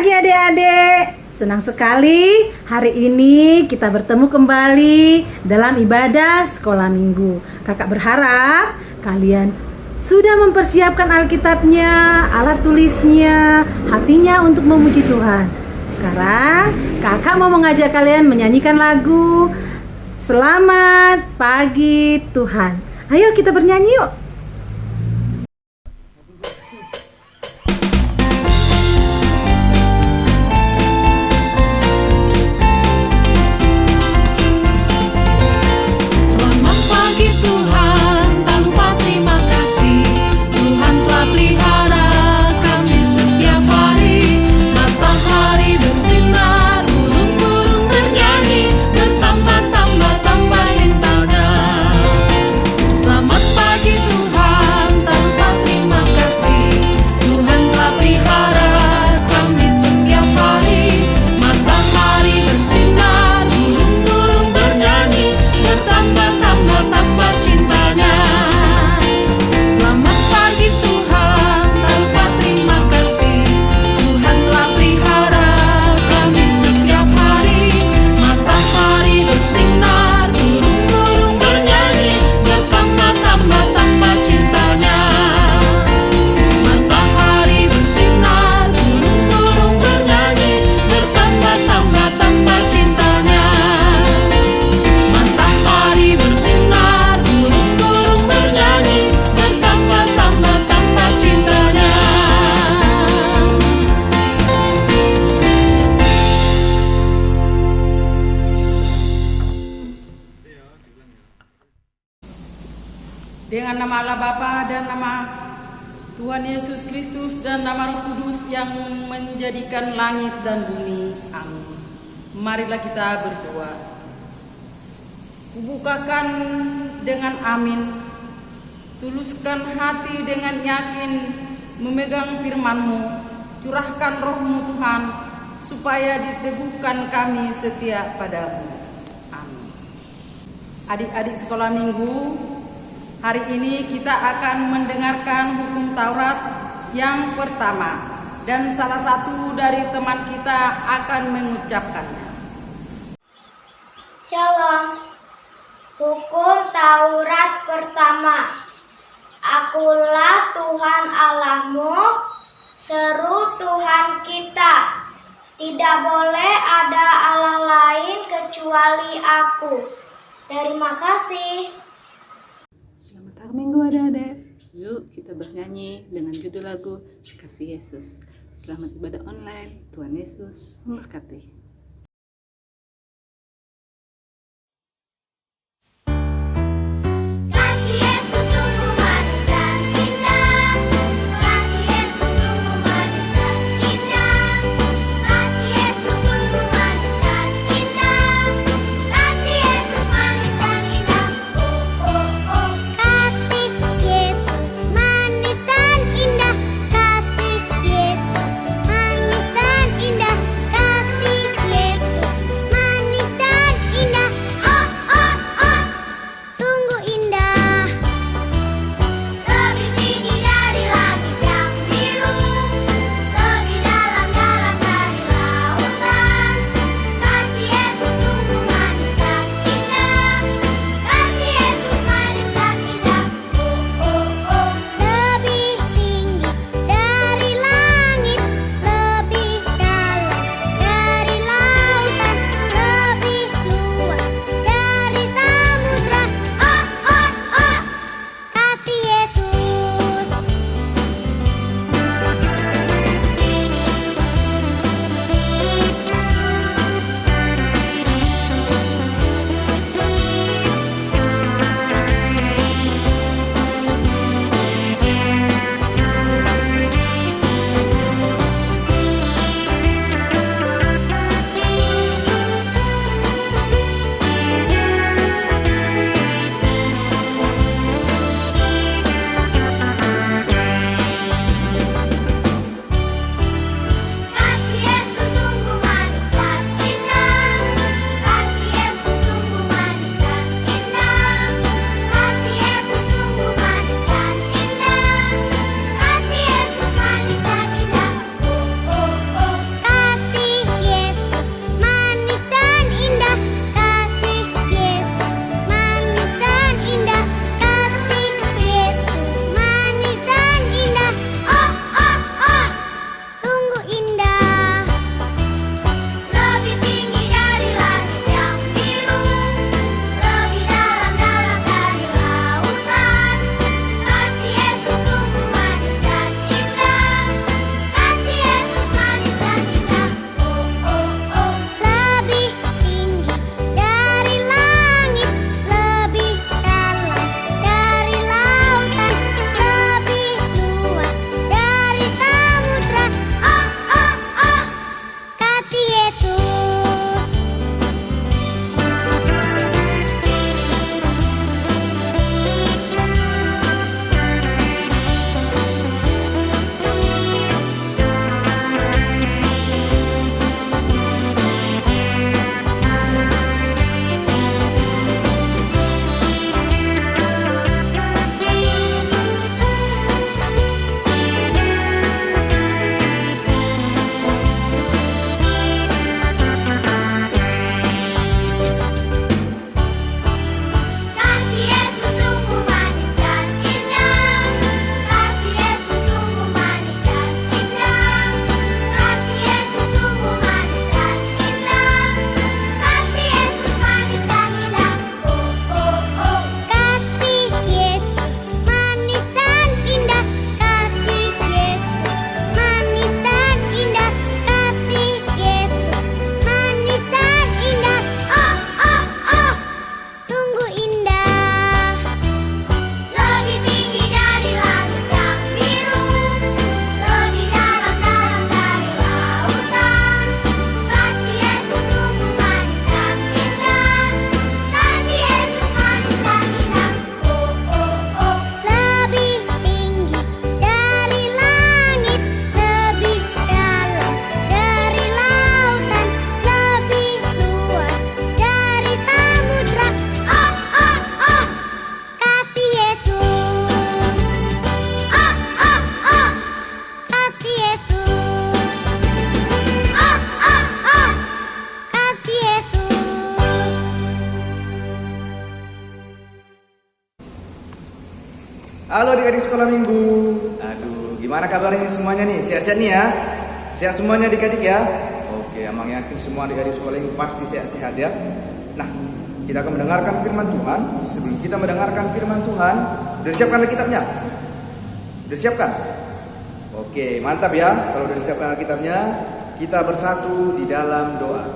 pagi adik-adik. Senang sekali hari ini kita bertemu kembali dalam ibadah sekolah minggu. Kakak berharap kalian sudah mempersiapkan Alkitabnya, alat tulisnya, hatinya untuk memuji Tuhan. Sekarang kakak mau mengajak kalian menyanyikan lagu Selamat Pagi Tuhan. Ayo kita bernyanyi yuk. Dengan nama Allah Bapa dan nama Tuhan Yesus Kristus dan nama Roh Kudus yang menjadikan langit dan bumi. Amin. Marilah kita berdoa. Kubukakan dengan amin. Tuluskan hati dengan yakin memegang firman-Mu. Curahkan Roh-Mu Tuhan supaya diteguhkan kami setia padamu. Amin. Adik-adik sekolah minggu, hari ini kita akan mendengarkan hukum Taurat yang pertama dan salah satu dari teman kita akan mengucapkannya. Shalom. Hukum Taurat pertama. Akulah Tuhan Allahmu, seru Tuhan kita. Tidak boleh ada Allah lain kecuali aku. Terima kasih. Selamat hari Minggu adik-adik. Yuk kita bernyanyi dengan judul lagu Kasih Yesus. Selamat ibadah online. Tuhan Yesus memberkati. Kasih Halo adik-adik sekolah minggu. Aduh, gimana kabarnya semuanya nih? Sehat-sehat nih ya? Sehat semuanya adik-adik ya? Oke, Amang yakin semua adik-adik sekolah minggu pasti sehat-sehat ya. Nah, kita akan mendengarkan firman Tuhan. Sebelum kita mendengarkan firman Tuhan, udah siapkan Alkitabnya? Udah siapkan? Oke, mantap ya. Kalau udah disiapkan Alkitabnya, kita bersatu di dalam doa.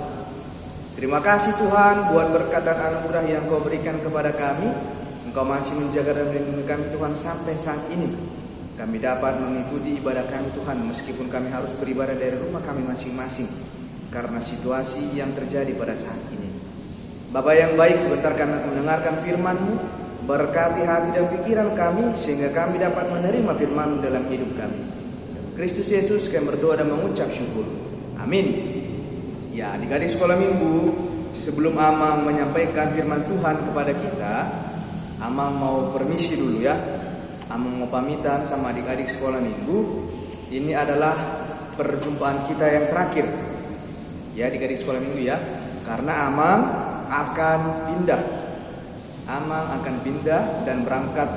Terima kasih Tuhan buat berkat dan anugerah yang Kau berikan kepada kami. Engkau masih menjaga dan melindungi kami Tuhan sampai saat ini. Kami dapat mengikuti ibadah kami Tuhan meskipun kami harus beribadah dari rumah kami masing-masing karena situasi yang terjadi pada saat ini. Bapa yang baik, sebentar kami akan mendengarkan firman-Mu. Berkati hati dan pikiran kami sehingga kami dapat menerima firman-Mu dalam hidup kami. Dalam Kristus Yesus kami berdoa dan mengucap syukur. Amin. Ya, adik-adik sekolah minggu, sebelum Amang menyampaikan firman Tuhan kepada kita, Amang mau permisi dulu ya. Amang mau pamitan sama adik-adik sekolah minggu. Ini adalah perjumpaan kita yang terakhir ya adik-adik sekolah minggu ya. Karena Amang akan pindah. Amang akan pindah dan berangkat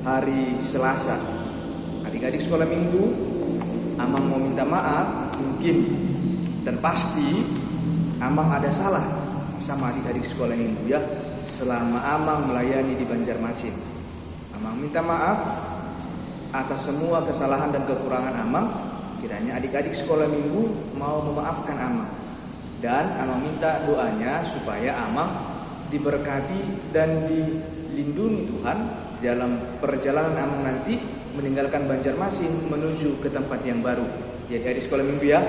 hari Selasa. Adik-adik sekolah minggu, Amang mau minta maaf mungkin dan pasti Amang ada salah sama adik-adik sekolah minggu ya. Selama Amang melayani di Banjarmasin, Amang minta maaf atas semua kesalahan dan kekurangan Amang. Kiranya adik-adik sekolah minggu mau memaafkan Amang. Dan Amang minta doanya supaya Amang diberkati dan dilindungi Tuhan dalam perjalanan Amang nanti meninggalkan Banjarmasin menuju ke tempat yang baru. Jadi adik sekolah minggu ya,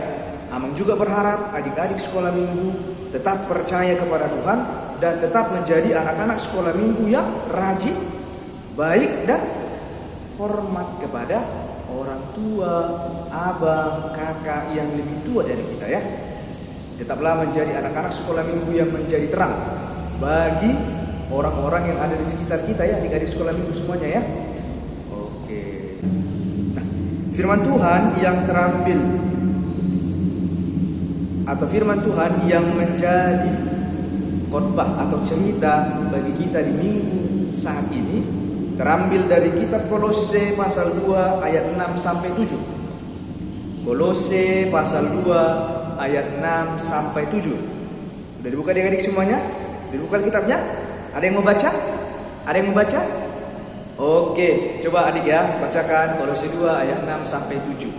Amang juga berharap adik-adik sekolah minggu tetap percaya kepada Tuhan dan tetap menjadi anak-anak sekolah minggu yang rajin, baik dan hormat kepada orang tua, abang, kakak yang lebih tua dari kita ya. Tetaplah menjadi anak-anak sekolah minggu yang menjadi terang bagi orang-orang yang ada di sekitar kita ya, adik-adik sekolah minggu semuanya ya. Oke. Nah, firman Tuhan yang terambil atau firman Tuhan yang menjadi khotbah atau cerita bagi kita di minggu saat ini terambil dari kitab Kolose pasal 2 ayat 6 sampai 7. Kolose pasal 2 ayat 6 sampai 7. Sudah dibuka adik-adik semuanya? Dibuka kitabnya? Ada yang mau baca? Ada yang mau baca? Oke, coba adik ya, bacakan Kolose 2 ayat 6 sampai 7.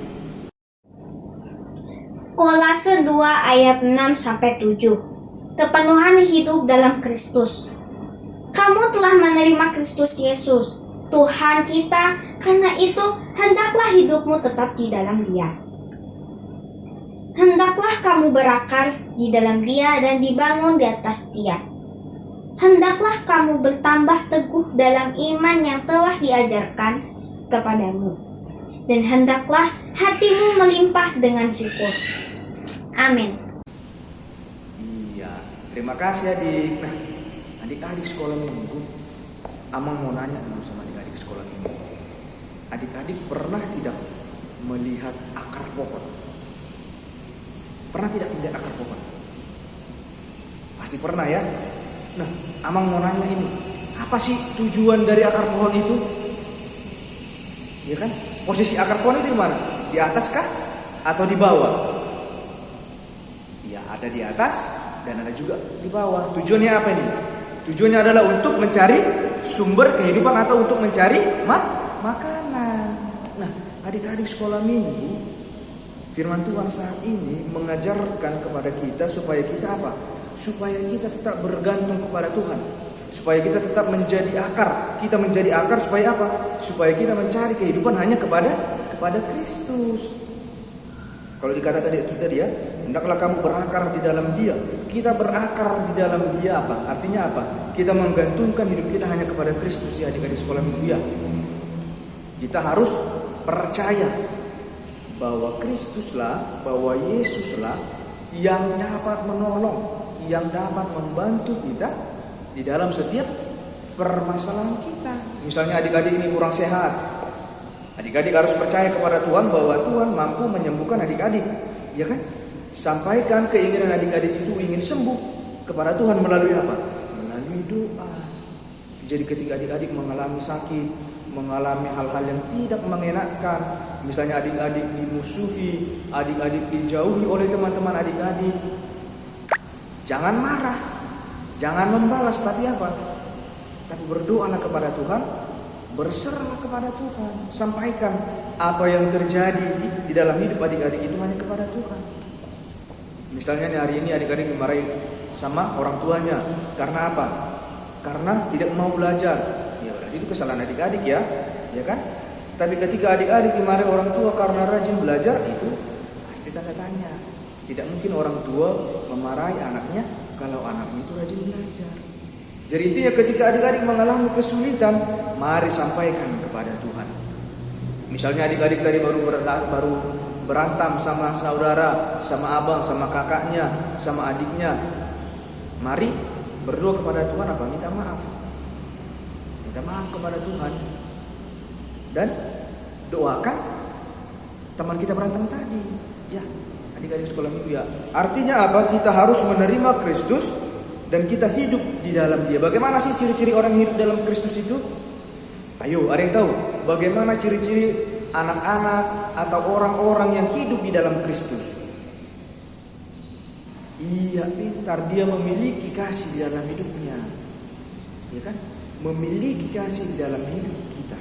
Kolase 2 ayat 6 sampai 7. Kepenuhan hidup dalam Kristus. Kamu telah menerima Kristus Yesus, Tuhan kita, karena itu hendaklah hidupmu tetap di dalam Dia. Hendaklah kamu berakar di dalam Dia dan dibangun di atas Dia. Hendaklah kamu bertambah teguh dalam iman yang telah diajarkan kepadamu. Dan hendaklah hatimu melimpah dengan syukur. Amin. Terima kasih adik. Nah, adik-adik sekolah minggu, Amang mau nanya dulu sama adik-adik sekolah minggu. Adik-adik pernah tidak melihat akar pohon? Pernah tidak melihat akar pohon? Pasti pernah ya. Nah, Amang mau nanya ini, apa sih tujuan dari akar pohon itu? Ya kan? Posisi akar pohon itu di mana? Di atas kah? Atau di bawah? Ya, ada di atas dan ada juga di bawah. Tujuannya apa ini? Tujuannya adalah untuk mencari sumber kehidupan atau untuk mencari makanan. Nah, adik-adik sekolah minggu, firman Tuhan saat ini mengajarkan kepada kita supaya kita apa? Supaya kita tetap bergantung kepada Tuhan. Supaya kita tetap menjadi akar. Kita menjadi akar supaya apa? Supaya kita mencari kehidupan hanya kepada Kristus. Kalau dikatakan kita dia, hendaklah kamu berakar di dalam Dia. Kita berakar di dalam Dia apa? Artinya apa? Kita menggantungkan hidup kita hanya kepada Kristus ya adik-adik sekolah minggu ya. Kita harus percaya bahwa Kristuslah, bahwa Yesuslah yang dapat menolong, yang dapat membantu kita di dalam setiap permasalahan kita. Misalnya adik-adik ini kurang sehat, adik-adik harus percaya kepada Tuhan bahwa Tuhan mampu menyembuhkan adik-adik, ya kan? Sampaikan keinginan adik-adik itu ingin sembuh kepada Tuhan melalui apa? Melalui doa. Jadi ketika adik-adik mengalami sakit, mengalami hal-hal yang tidak mengenakan. Misalnya adik-adik dimusuhi, adik-adik dijauhi oleh teman-teman adik-adik. Jangan marah, jangan membalas, tapi apa? Tapi berdoalah kepada Tuhan, berserahlah kepada Tuhan. Sampaikan apa yang terjadi di dalam hidup adik-adik itu hanya kepada Tuhan. Misalnya nih, hari ini adik-adik dimarahi sama orang tuanya. Karena apa? Karena tidak mau belajar. Ya berarti itu kesalahan adik-adik ya kan? Tapi ketika adik-adik dimarahi orang tua karena rajin belajar, itu pasti tanda tanya. Tidak mungkin orang tua memarahi anaknya kalau anaknya itu rajin belajar. Jadi intinya ketika adik-adik mengalami kesulitan, mari sampaikan kepada Tuhan. Misalnya adik-adik tadi baru berantem sama saudara, sama abang, sama kakaknya, sama adiknya. Mari berdoa kepada Tuhan apa? Minta maaf. Minta maaf kepada Tuhan. Dan doakan teman kita berantem tadi. Ya, adik-adik sekolah minggu ya. Artinya apa? Kita harus menerima Kristus dan kita hidup di dalam Dia. Bagaimana sih ciri-ciri orang hidup dalam Kristus itu? Ayo, ada yang tahu? Bagaimana ciri-ciri anak-anak atau orang-orang yang hidup di dalam Kristus? Iya, pintar. Dia memiliki kasih di dalam hidupnya. Ya kan? Memiliki kasih di dalam hidup kita.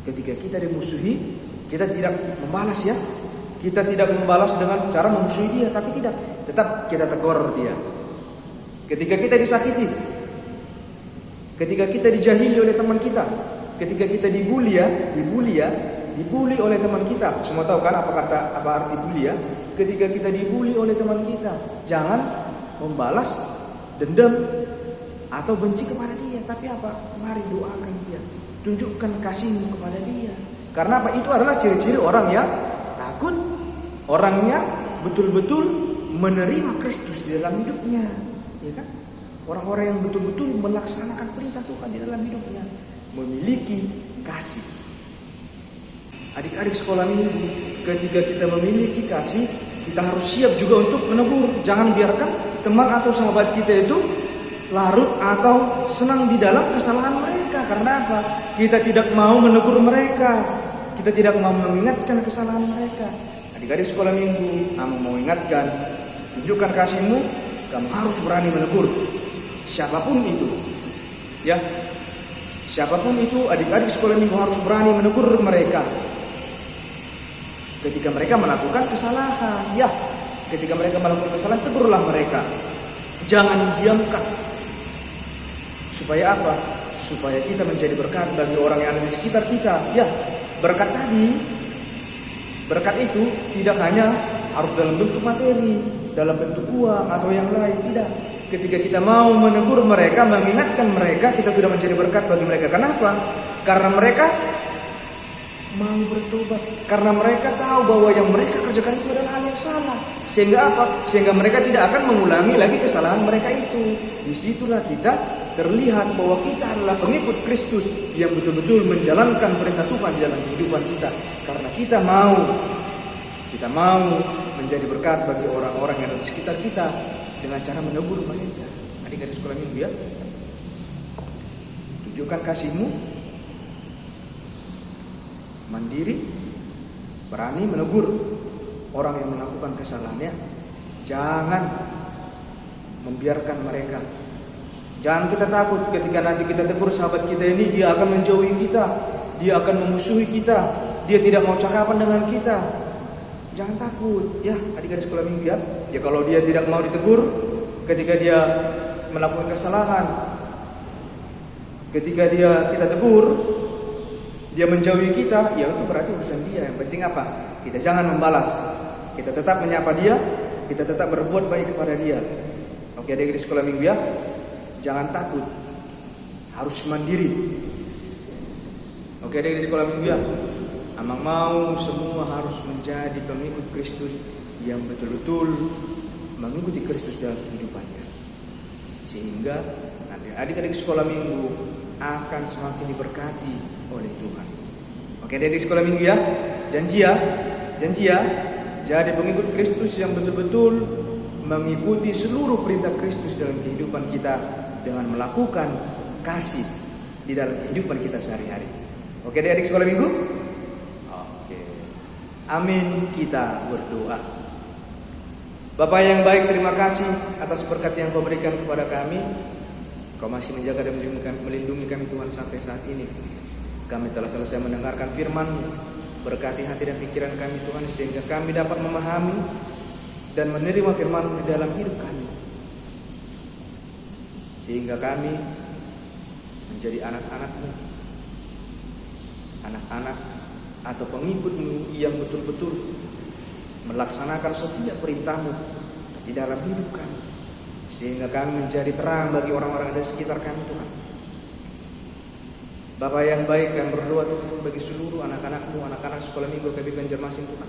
Ketika kita dimusuhi, kita tidak membalas ya. Kita tidak membalas dengan cara memusuhi dia, tapi tidak. Tetap kita tegur dia. Ketika kita disakiti, ketika kita dijahili oleh teman kita, ketika kita dibully oleh teman kita. Semua tahu kan apa arti bully ya? Ketika kita dibully oleh teman kita, jangan membalas dendam atau benci kepada dia, tapi apa? Mari doakan dia. Tunjukkan kasihmu kepada dia. Karena apa? Itu adalah ciri-ciri orang yang takut, orangnya betul-betul menerima Kristus di dalam hidupnya, ya kan? Orang-orang yang betul-betul melaksanakan perintah Tuhan di dalam hidupnya, memiliki kasih. Adik-adik sekolah minggu, ketika kita memiliki kasih, kita harus siap juga untuk menegur. Jangan biarkan teman atau sahabat kita itu larut atau senang di dalam kesalahan mereka. Karena apa? Kita tidak mau menegur mereka. Kita tidak mau mengingatkan kesalahan mereka. Adik-adik sekolah minggu, kamu mau ingatkan, tunjukkan kasihmu, kamu harus berani menegur. Siapapun itu. Ya. Siapapun itu, adik-adik sekolah minggu harus berani menegur mereka. Ketika mereka melakukan kesalahan, ya. Ketika mereka melakukan kesalahan, tegurlah mereka. Jangan diamkan. Supaya apa? Supaya kita menjadi berkat bagi orang yang ada di sekitar kita. Ya, berkat tadi, berkat itu tidak hanya harus dalam bentuk materi, dalam bentuk uang atau yang lain. Tidak. Ketika kita mau menegur mereka, mengingatkan mereka, kita sudah menjadi berkat bagi mereka. Kenapa? Karena mereka mau bertobat. Karena mereka tahu bahwa yang mereka kerjakan itu adalah hal yang salah. Sehingga apa? Sehingga mereka tidak akan mengulangi lagi kesalahan mereka itu. Disitulah kita terlihat bahwa kita adalah pengikut Kristus yang betul-betul menjalankan perintah Tuhan di dalam kehidupan kita. Karena kita mau menjadi berkat bagi orang-orang yang ada di sekitar kita dengan cara menegur mereka. Adik-adik sekolah minggu ya, tunjukkan kasihmu, mandiri, berani menegur orang yang melakukan kesalahannya. Jangan membiarkan mereka. Jangan kita takut ketika nanti kita tegur sahabat kita ini, dia akan menjauhi kita, dia akan memusuhi kita, dia tidak mau cakapan dengan kita. Jangan takut, ya adik-adik sekolah minggu ya. Ya kalau dia tidak mau ditegur, ketika dia melakukan kesalahan, ketika kita tegur, dia menjauhi kita, ya itu berarti urusan dia. Yang penting apa? Kita jangan membalas. Kita tetap menyapa dia, kita tetap berbuat baik kepada dia. Oke adik-adik sekolah minggu ya. Jangan takut, harus mandiri. Oke adik-adik sekolah minggu ya. Amang mau semua harus menjadi pengikut Kristus yang betul-betul mengikuti Kristus dalam kehidupannya. Sehingga nanti adik-adik sekolah minggu akan semakin diberkati oleh Tuhan. Oke adik-adik sekolah minggu ya. Janji ya. Jadi pengikut Kristus yang betul-betul mengikuti seluruh perintah Kristus dalam kehidupan kita dengan melakukan kasih di dalam kehidupan kita sehari-hari. Oke adik-adik sekolah minggu? Oke. Amin, kita berdoa. Bapak yang baik, terima kasih atas berkat yang Kau berikan kepada kami. Kau masih menjaga dan melindungi kami Tuhan sampai saat ini. Kami telah selesai mendengarkan firman-Mu. Berkati hati dan pikiran kami Tuhan, sehingga kami dapat memahami dan menerima firman-Mu di dalam hidup kami, sehingga kami menjadi anak-anak-Mu, anak-anak atau pengikut-Mu yang betul-betul melaksanakan setiap perintah-Mu di dalam hidup kami, sehingga kami menjadi terang bagi orang-orang yang ada di sekitar kami Tuhan. Bapa yang baik, kami berdoa Tuhan bagi seluruh anak-anak-Mu, anak-anak sekolah minggu KB Banjarmasin Tuhan.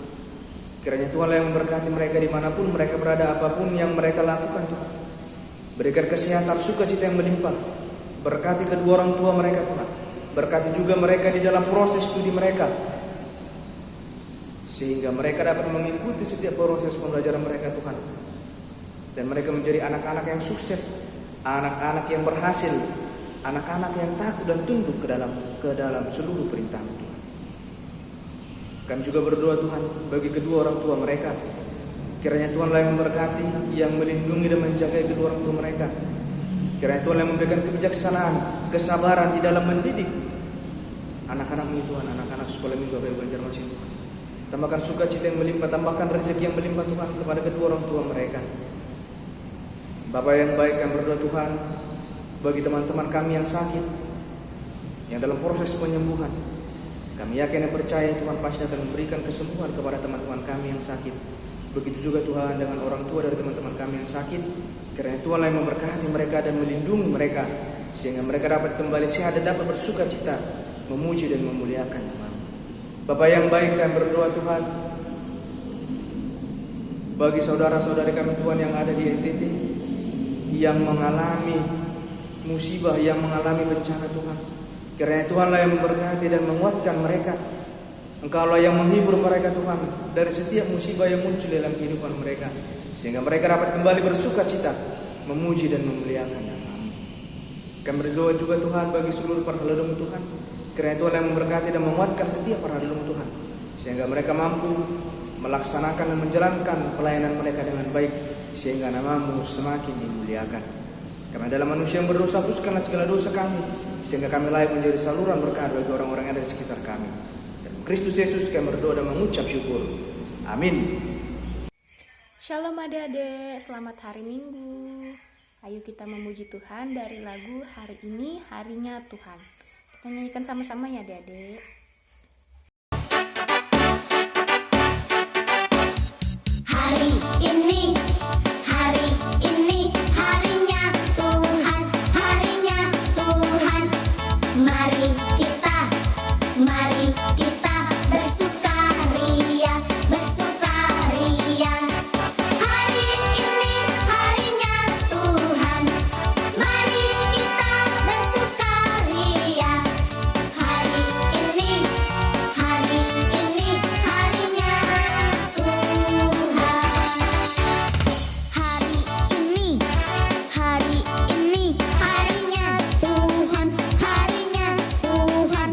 Kiranya Tuhan yang memberkati mereka dimanapun mereka berada, apapun yang mereka lakukan Tuhan. Berikan kesehatan, sukacita yang melimpah. Berkati kedua orang tua mereka Tuhan. Berkati juga mereka di dalam proses studi mereka, sehingga mereka dapat mengikuti setiap proses pembelajaran mereka Tuhan. Dan mereka menjadi anak-anak yang sukses, anak-anak yang berhasil, anak-anak yang takut dan tunduk ke dalam seluruh perintah-Mu Tuhan. Kami juga berdoa Tuhan bagi kedua orang tua mereka. Kiranya Tuhan yang memberkati, yang melindungi dan menjaga kedua orang tua mereka. Kiranya Tuhan yang memberikan kebijaksanaan, kesabaran di dalam mendidik anak-anak-Mu Tuhan, anak-anak sekolah minggu KB Banjarmasin Tuhan. Tambahkan sukacita yang melimpah, tambahkan rezeki yang melimpah Tuhan kepada kedua orang tua mereka. Bapa yang baik, kami berdoa Tuhan bagi teman-teman kami yang sakit, yang dalam proses penyembuhan. Kami yakin dan percaya Tuhan pasti akan memberikan kesembuhan kepada teman-teman kami yang sakit. Begitu juga Tuhan dengan orang tua dari teman-teman kami yang sakit. Kiranya Tuhan yang memberkati mereka dan melindungi mereka, sehingga mereka dapat kembali sehat dan dapat bersuka cita, memuji dan memuliakan nama-Mu. Bapa yang baik, kami berdoa Tuhan bagi saudara-saudari kami Tuhan yang ada di NTT, yang mengalami musibah, yang mengalami bencana Tuhan. Kiranya Tuhanlah yang memberkati dan menguatkan mereka. Engkaulah yang menghibur mereka Tuhan dari setiap musibah yang muncul dalam kehidupan mereka, sehingga mereka dapat kembali bersuka cita, memuji dan memuliakan nama-Mu. Kami berdoa juga Tuhan bagi seluruh para hadirin Tuhan. Kiranya Tuhan yang memberkati dan menguatkan setiap para hadirin Tuhan, sehingga mereka mampu melaksanakan dan menjalankan pelayanan mereka dengan baik, sehingga nama-Mu semakin dimuliakan. Karena dalam manusia yang berdosa, hapuskanlah segala dosa kami, sehingga kami layak menjadi saluran berkat bagi orang-orang yang ada di sekitar kami. Dan Kristus Yesus kami berdoa dan mengucap syukur. Amin. Shalom adik-adik, selamat hari Minggu. Ayo kita memuji Tuhan dari lagu Hari Ini Harinya Tuhan. Kita nyanyikan sama-sama ya adik-adik. Hari ini harinya Tuhan, harinya Tuhan. Mari kita bersukaria, bersukaria. Hari ini harinya Tuhan, mari kita bersukaria. Hari ini harinya Tuhan. Hari ini harinya Tuhan, harinya Tuhan.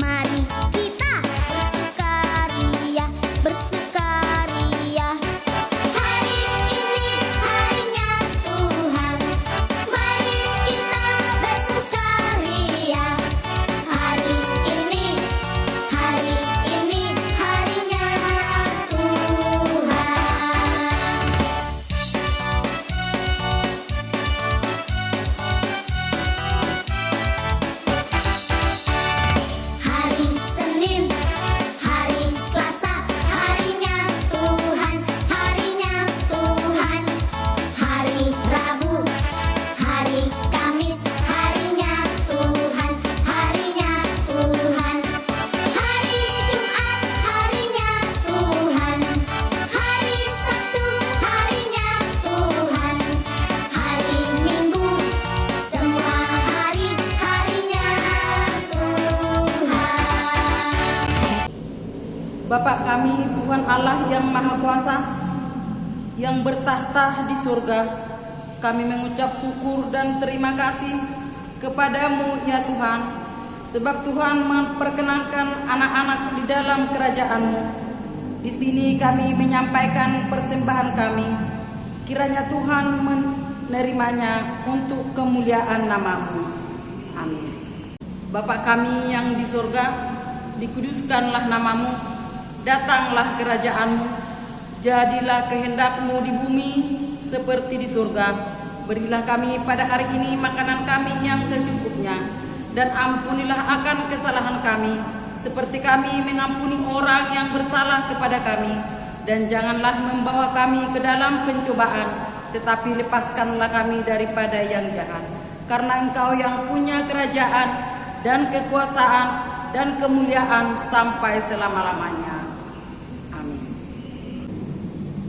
Mari kita bersukaria, bersukaria. Hari ini harinya Tuhan, mari kita bersukaria. Hari ini harinya Tuhan. Hari Senin, hari Selasa, harinya Tuhan, harinya Tuhan. Hari Rabu, hari Kamis, harinya Tuhan, harinya Tuhan. Hari Jumat, harinya Tuhan. Hari Sabtu, harinya Tuhan. Hari Minggu, semua harinya Tuhan. Bapa kami, Tuhan Allah yang Maha Kuasa, yang bertahta di surga, kami mengucap syukur dan terima kasih kepadamu ya Tuhan, sebab Tuhan memperkenankan anak-anak di dalam kerajaan-Mu. Di sini kami menyampaikan persembahan kami, kiranya Tuhan menerimanya untuk kemuliaan nama-Mu. Amin. Bapa kami yang di surga, dikuduskanlah nama-Mu, datanglah kerajaan-Mu, jadilah kehendak-Mu di bumi seperti di surga. Berilah kami pada hari ini makanan kami yang secukupnya, dan ampunilah akan kesalahan kami, seperti kami mengampuni orang yang bersalah kepada kami. Dan janganlah membawa kami ke dalam pencobaan, tetapi lepaskanlah kami daripada yang jahat. Karena Engkau yang punya kerajaan dan kekuasaan dan kemuliaan sampai selama-lamanya. Amin.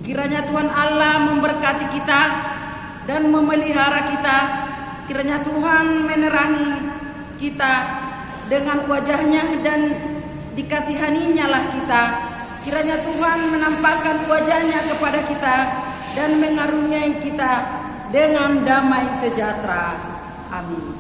Kiranya Tuhan Allah memberkati kita dan memelihara kita. Kiranya Tuhan menerangi kita dengan wajahnya dan dikasihaninya lah kita. Kiranya Tuhan menampakkan wajahnya kepada kita dan mengaruniai kita dengan damai sejahtera. Amin.